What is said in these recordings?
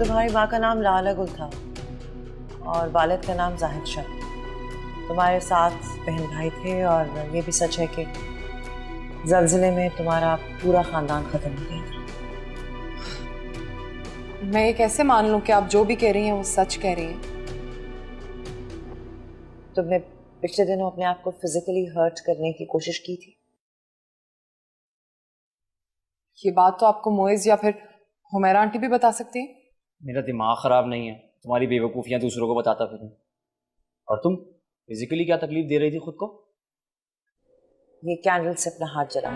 तुम्हारी माँ का नाम लाला गुल था और वालिद का नाम जाहिद शाह। तुम्हारे 7 बहन भाई थे और ये भी सच है कि ज़लज़ले में तुम्हारा पूरा खानदान खत्म हो गया था। मैं ये कैसे मान लूं कि आप जो भी कह रही हैं वो सच कह रही हैं? तुमने पिछले दिनों अपने आप को फिजिकली हर्ट करने की कोशिश की थी? ये बात तो आपको मोइज या फिर हुमैरा आंटी भी बता सकती हैं। मेरा दिमाग खराब नहीं है, तुम्हारी बेवकूफ़ियाँ दूसरों को बताता फिरूं। और तुम फिजिकली क्या तकलीफ दे रही थी खुद को? ये कैंडल से अपना हाथ जला।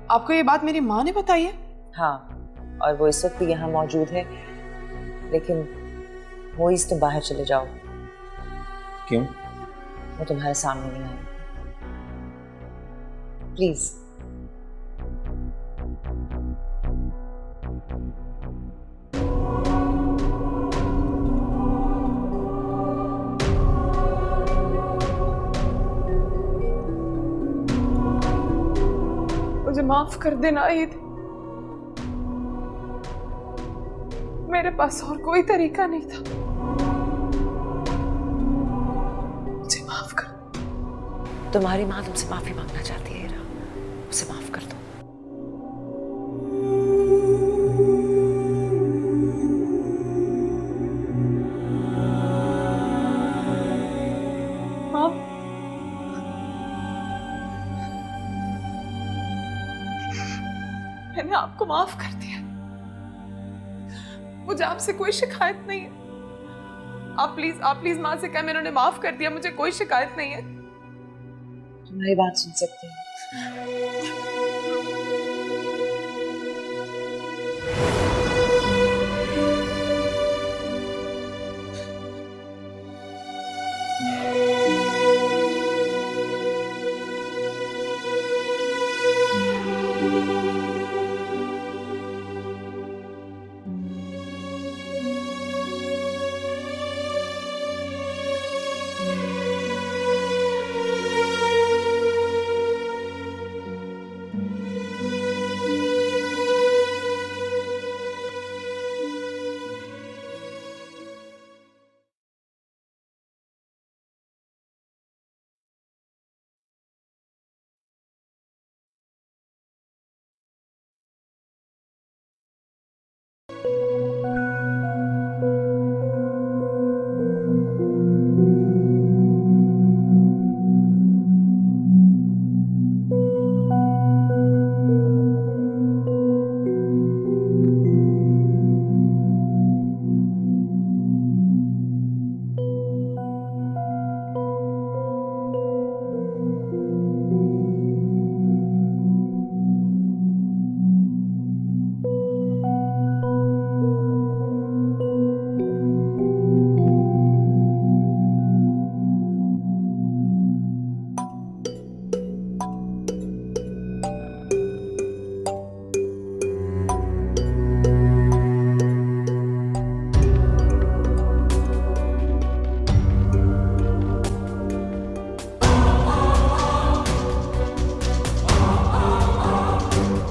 आपको ये बात मेरी माँ ने बताई है? हाँ, और वो इस वक्त भी यहाँ मौजूद है, लेकिन मोइज तुम बाहर चले जाओ। क्यों? वो तुम्हारे सामने नहीं आएगी, प्लीज। मुझे माफ कर देना ईद। मेरे पास और कोई तरीका नहीं था। मुझे माफ कर। तुम्हारी माँ तुमसे माफी मांगना चाहती है हीरा, उसे माफ कर दो। माफ? मैंने आपको माफ कर दिया। मुझे आपसे कोई शिकायत नहीं है। आप प्लीज माँ से कहें मैंने उन्हें माफ कर दिया। मुझे कोई शिकायत नहीं है। तुम्हारी बात सुन सकते हैं।